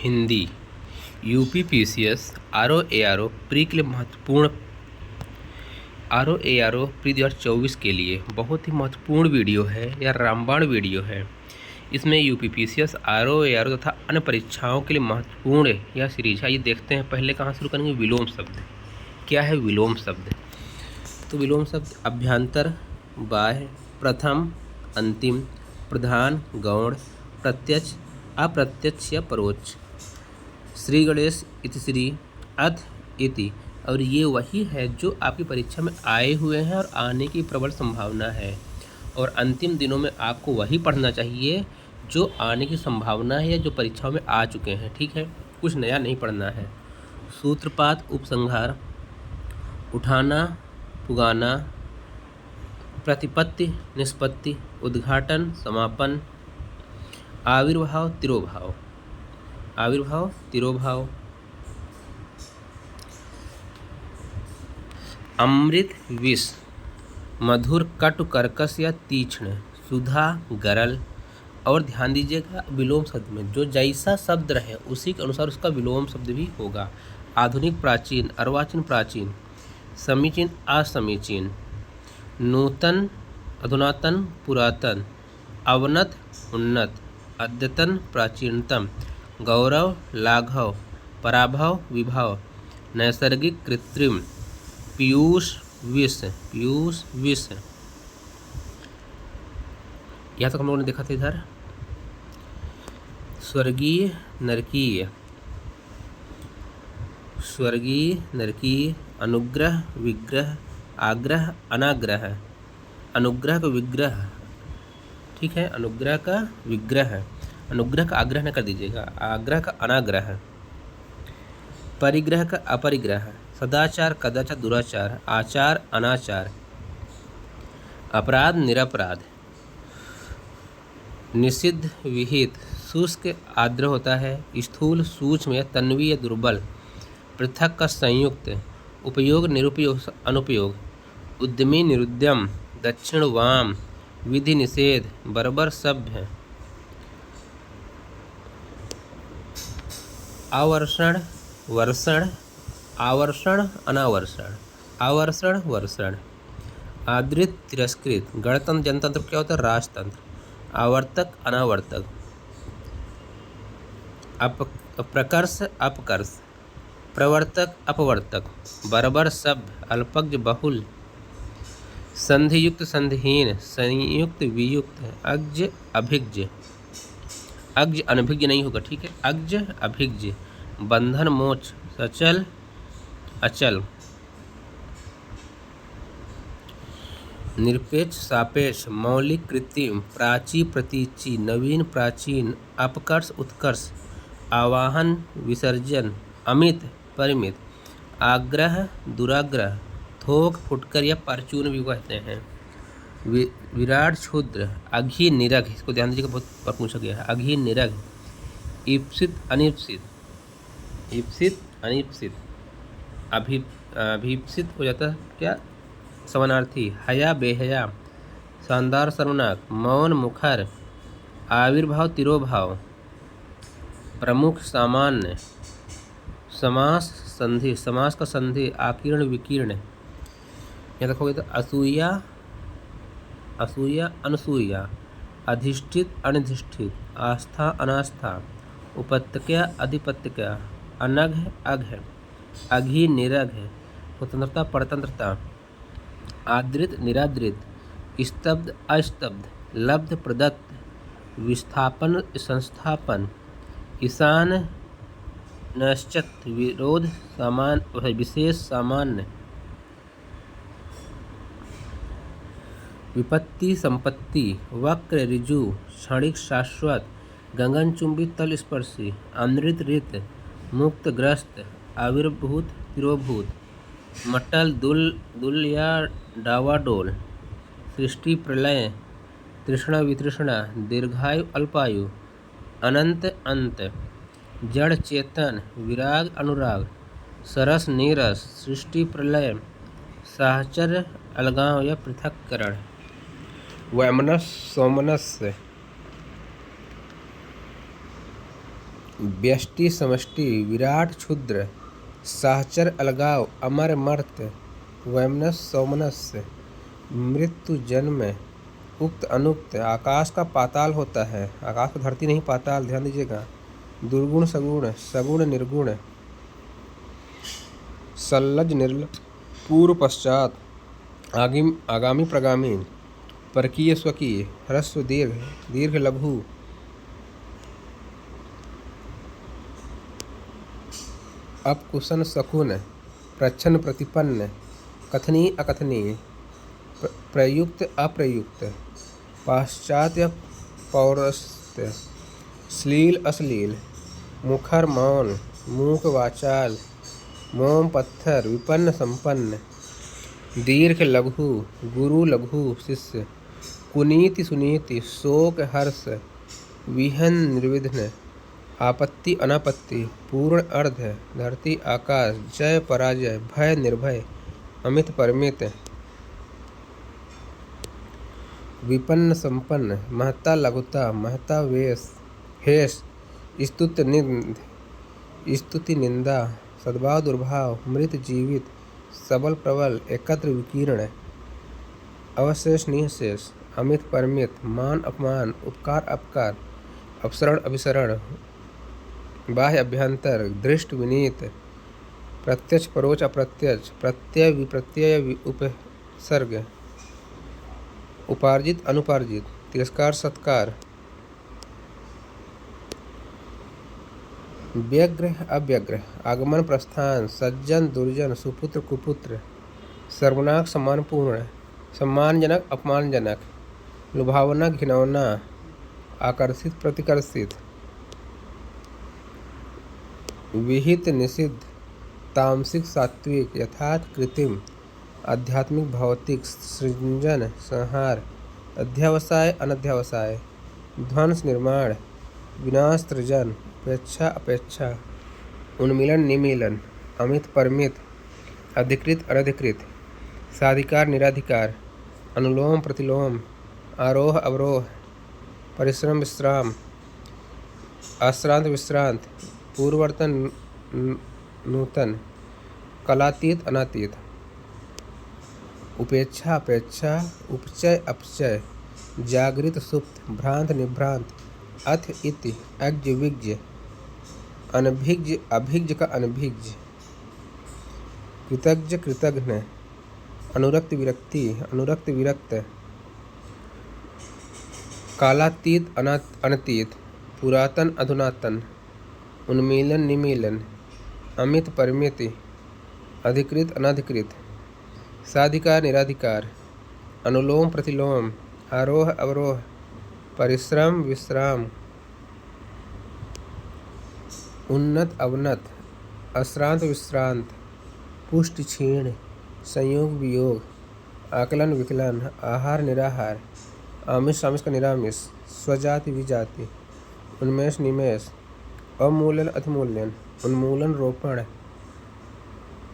Hindi UPPCS RO ARO pre के लिए महत्वपूर्ण आरओ एआरओ प्री 2024 के लिए बहुत ही महत्वपूर्ण वीडियो है या रामबाण वीडियो है। इसमें यूपीपीसीएस आरओ एआरओ तथा अन्य परीक्षाओं के लिए महत्वपूर्ण यह सीरीज है। ये देखते हैं, पहले कहाँ शुरू करेंगे, विलोम शब्द। क्या है विलोम शब्द? तो विलोम शब्द अभ्यंतर, बाह्य, प्रथम, अंतिम, प्रधान, गौण, प्रत्यक्ष, अप्रत्यक्ष या परोक्ष। श्री गणेश इति श्री, अथ इति, और ये वही है जो आपकी परीक्षा में आए हुए हैं और आने की प्रबल संभावना है। और अंतिम दिनों में आपको वही पढ़ना चाहिए जो आने की संभावना है या जो परीक्षाओं में आ चुके हैं। ठीक है, कुछ नया नहीं पढ़ना है। सूत्रपात, उपसंहार, उठाना, पुगाना, प्रतिपत्ति, निष्पत्ति, उद्घाटन, समापन, आविर्भाव, तिरोभाव। आविर्भाव, तिरोभाव। अमृत, विष, मधुर, कटु, कर्कश या तीक्ष्ण, सुधा, गरल। और ध्यान दीजिएगा, विलोम शब्द में जो जैसा शब्द रहे उसी के अनुसार उसका विलोम शब्द भी होगा। आधुनिक, प्राचीन, अर्वाचीन, प्राचीन, समीचीन, असमीचीन, नूतन, अधुनातन, पुरातन, अवनत, उन्नत, अद्यतन, प्राचीनतम, गौरव, लाघव, पराभव, विभव, नैसर्गिक, कृत्रिम, पीयूष, विष। पीयूष, विष। यहाँ तक हम लोगों ने देखा था। इधर स्वर्गीय, नरकीय, स्वर्गीय, नरकीय, अनुग्रह, विग्रह, आग्रह, अनाग्रह। अनुग्रह का विग्रह, ठीक है, अनुग्रह का विग्रह, अनुग्रह का आग्रह न कर दीजिएगा, आग्रह का अनाग्रह। परिग्रह का अपरिग्रह, सदाचार, कदाचार, दुराचार, आचार, अनाचार, अपराध, निरपराध, निषिद्ध, विहित, शुष्क, आर्द्र होता है, स्थूल, सूक्ष्म या तन्वी या दुर्बल, पृथक का संयुक्त, उपयोग, निरुपयोग, अनुपयोग, उद्यमी, निरुद्यम, दक्षिण, वाम, विधि, निषेध, बर्बर, सभ्य, आवर्षण, वर्षण, आवर्षण, अनावर्षण, आवर्षण, वर्षण, आदृत, तिरस्कृत, गणतंत्र, जनतंत्र क्या होता है, राजतंत्र, आवर्तक, अनावर्तक, प्रकर्ष, अपकर्ष, प्रवर्तक, अपवर्तक, बर्बर, सभ्य, अल्पज्ञ, बहुल, संधियुक्त, संधिहीन, संयुक्त, वियुक्त, अज्ञ, अभिज्ञ, अज्ञ अनभिज्ञ नहीं होगा, ठीक है, अज्ञ, अभिज्ञ, बंधन, मोक्ष, सचल, अचल, निरपेक्ष, सापेक्ष, मौलिक, कृत्रिम, प्राची, प्रतीची, नवीन, प्राचीन, अपकर्ष, उत्कर्ष, आवाहन, विसर्जन, अमित, परिमित, आग्रह, दुराग्रह, थोक, फुटकर या परचून भी कहते हैं, विराट, क्षुद्र, अघी, निरघ, इसको ध्यान दीजिएगा, बहुत बार पूछा गया है, अघी, निरघ, ईप्सित, अनीप्सित, ईप्सित, अनीप्सित, अभीप्सित हो जाता है क्या, समानार्थी, हया, बेहया, शानदार, सर्वनाक, मौन, मुखर, आविर्भाव, तिरोभाव, प्रमुख, सामान्य, समास, संधि, समास का संधि, आकीर्ण, विकीर्ण। यहाँ देखोगे तो असूया, असूया, अनसूया, अधिष्ठित, अनधिष्ठित, आस्था, अनास्था, उपत्यका, अधिपत्यका, अनघ, अघ, अघी, निरघ, स्वतंत्रता, परतंत्रता, आदृत, निरादृत, स्तब्ध, अस्तब्ध, लब्ध, प्रदत्त, विस्थापन, संस्थापन, ईशान, नश्चित, विरोध, सामान्य, विशेष, सामान्य, विपत्ति, संपत्ति, वक्र, ऋजु, क्षणिक, शाश्वत, गगनचुंबी, तलस्पर्शी, अमृत, रित, मुक्त, ग्रस्त, आविर्भूत, तिरोभूत, मटल, दुल या डावाडोल, सृष्टि, प्रलय, तृष्णा, वितृष्णा, दीर्घायु, अल्पायु, अनंत, अंत, जड़, चेतन, विराग, अनुराग, सरस, नीरस, सृष्टि, प्रलय, साहचर्य, अलगाव या पृथक्करण, वैमनस्य, सोमनस्य, व्यष्टि समष्टि विराट क्षुद्र सहचर अलगाव अमर मर्त्य वैमनस्य सौमनस्य मृत्यु जन्म उक्त अनुक्त। आकाश का पाताल होता है, आकाश का धरती नहीं पाताल, ध्यान दीजिएगा। दुर्गुण सगुण सगुण निर्गुण सल्लज निर्लज पूर्व पश्चात आगामी प्रगामी परकीय स्वकीय ह्रस्व दीर्घ दीर्घ लघु अपकुशन शकुन प्रच्छन्न प्रतिपन्न कथनीय अकथनीय प्रयुक्त अप्रयुक्त पाश्चात्य पौरस्त्य श्लील अश्लील मुखर मौन मूक वाचाल मोम पत्थर विपन्न संपन्न दीर्घ लघु गुरु लघु शिष्य कुनीति सुनीति शोक हर्ष विहन निर्विघ्न आपत्ति अनापत्ति पूर्ण अर्ध धरती आकाश जय पराजय भय निर्भय अमित परमित विपन्न संपन्न महत्ता लघुता महता वेश हेश स्तुति निंदा सद्भाव दुर्भाव मृत जीवित सबल प्रबल एकत्र विकीर्ण अवशेष निःशेष अमित परमित मान अपमान उपकार अपकार अपसरण अभिसरण बाह्य अभ्यंतर दृष्ट विनीत प्रत्यक्ष परोक्ष अप्रत्यक्ष प्रत्यय विप्रत्यय उपसर्ग उपार्जित अनुपार्जित तिरस्कार सत्कार व्यग्र अव्यग्र आगमन प्रस्थान सज्जन दुर्जन सुपुत्र कुपुत्र सर्वनाक सम्मानपूर्ण सम्मानजनक अपमानजनक लुभावना घिनौना आकर्षित प्रतिकर्षित विहित निषिद्ध तामसिक सात्विक यथार्थ कृत्रिम आध्यात्मिक भौतिक सृजन संहार अध्यावसाय अनध्यावसाय ध्वंस निर्माण विनाश सृजन उपेक्षा अपेक्षा उन्मीलन निमीलन अमित परमित अधिकृत अनधिकृत साधिकार निराधिकार अनुलोम प्रतिलोम आरोह अवरोह परिश्रम विश्राम आश्रांत विश्रांत पूर्ववर्तन नूतन कलातीत अनातीत उपेक्षा अपेक्षा उपचय अपचय जागृत सुप्त भ्रांत निभ्रांत अथ इति अज्ञ विज्ञ अनभिज्ञ अभिज्ञ का अनभिज्ञ कृतज्ञ कृतघ्न अनुरक्त विरक्ति अनुरक्त विरक्त कालातीत अनतीत पुरातन अधुनातन उन्मीलन निमीलन अमित परिमिति अधिकृत अनधिकृत साधिकार निराधिकार अनुलोम प्रतिलोम आरोह अवरोह परिश्रम विश्राम उन्नत अवनत अश्रांत विश्रांत पुष्टि क्षीण संयोग वियोग आकलन विकलन आहार निराहार आमिष आमिष का निरामिष स्वजाति विजाति उन्मेष निमेष अमूलन अतिमूल्यन उन्मूलन रोपण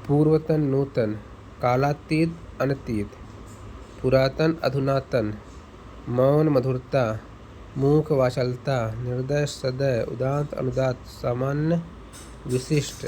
पूर्वतन नूतन कालातीत अनतीत पुरातन अधुनातन मौन मधुरता मूक वाचलता निर्दय सदय उदांत अनुदात सामान्य विशिष्ट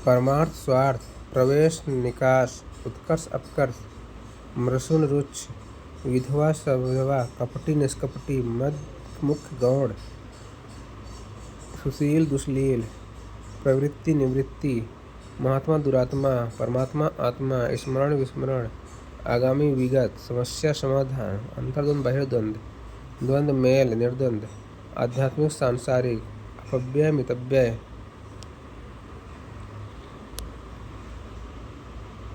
परमार्थ स्वार्थ प्रवेश निकास उत्कर्ष अपकर्ष मृषुन रुच्छ विधवा सविधवा कपटी निष्कपटी मध्य मुख्य गौण सुशील दुश्लील प्रवृत्ति निवृत्ति महात्मा दुरात्मा परमात्मा आत्मा स्मरण विस्मरण आगामी विगत समस्या समाधान अंतर्द्वंद बहिर्द्वंद द्वंद्व मेल निर्द्वंद आध्यात्मिक सांसारिक अपव्यय मितव्यय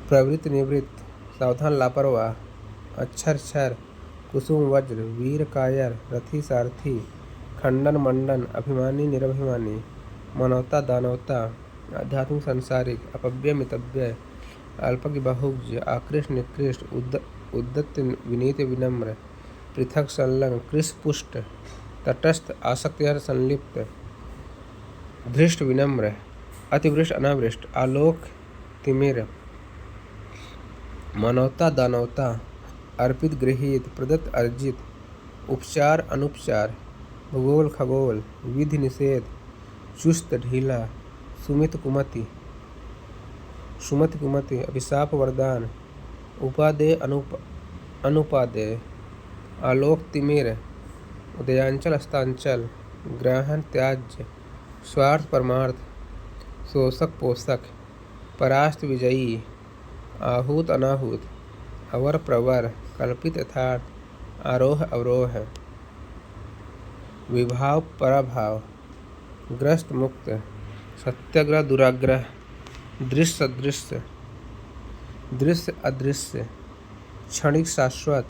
प्रवृत्ति निवृत्त सावधान लापरवाह अक्षर क्षर कुसुम वज्र वीर कायर रथी सारथी खंडन मंडन अभिमानी निरभिमानी मानवता दानवता आध्यात्मिक सांसारिक अपव्यय मितव्यय अल्पज्ञ बहुज्ञ आकृष्ट निकृष्ट उद्दत विनीत विनम्र पृथक संलग्न कृष्ण पुष्ट तटस्थ, आसक्ति संलिप्त, धृष्ट विनम्र, अतिवृष्ट अनावृष्ट, आलोक तिमिर, मानवता दानवता, अर्पित गृहीत, प्रदत्त अर्जित, उपचार अनुपचार, भूगोल खगोल, विधि निषेध, चुस्त ढीला, सुमित कुमति, सुमति कुमति, अभिशाप वरदान, उपादेय अनुपादेय, आलोक तिमिर, उदयांचल अस्तांचल, ग्रहण त्याज्य, स्वार्थ परमार्थ, शोषक पोषक, परास्त विजयी, आहूत अनाहूत, अवर प्रवर, कल्पित यथार्थ, आरोह अवरोह, विभाव पराभाव, ग्रस्त मुक्त, सत्याग्रह दुराग्रह, दृश्य अदृश्य, दृश्य अदृश्य, क्षणिक शाश्वत,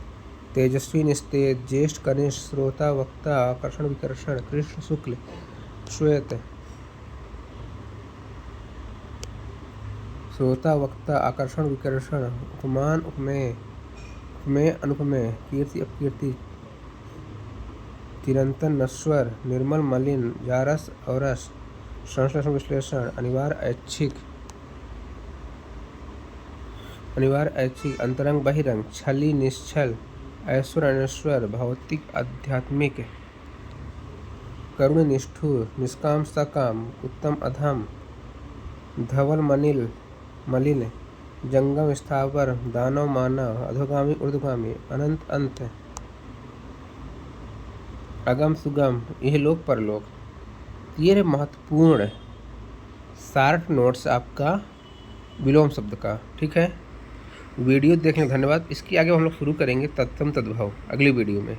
तेजस्वी निस्तेज, ज्येष्ठ कनिष्ठ, श्रोता वक्ता, आकर्षण विकर्षण, कृष्ण शुक्ल श्वेत, श्रोता वक्ता, आकर्षण विकर्षण, उपमान उपमेय, उपमेय अनुपमेय, कीर्ति अपकीर्ति, चिरंतन नश्वर, निर्मल मलिन, जारस औरस, संश्लेषण विश्लेषण, अनिवार्य ऐच्छिक, अंतरंग बहिरंग, छली निश्छल, ऐश्वर अनश्वर, भौतिक आध्यात्मिक, करुण निष्ठुर, निष्काम सकाम, उत्तम अधम, धवल मलिन, जंगम स्थावर, दानव मानव, अधोगामी ऊर्ध्वगामी, अनंत अंत, अगम सुगम, यह लोक परलोक। ये रहे महत्वपूर्ण शार्ट नोट्स आपका विलोम शब्द का। ठीक है, वीडियो देखने का धन्यवाद। इसकी आगे हम लोग शुरू करेंगे तत्सम तद्भव अगली वीडियो में।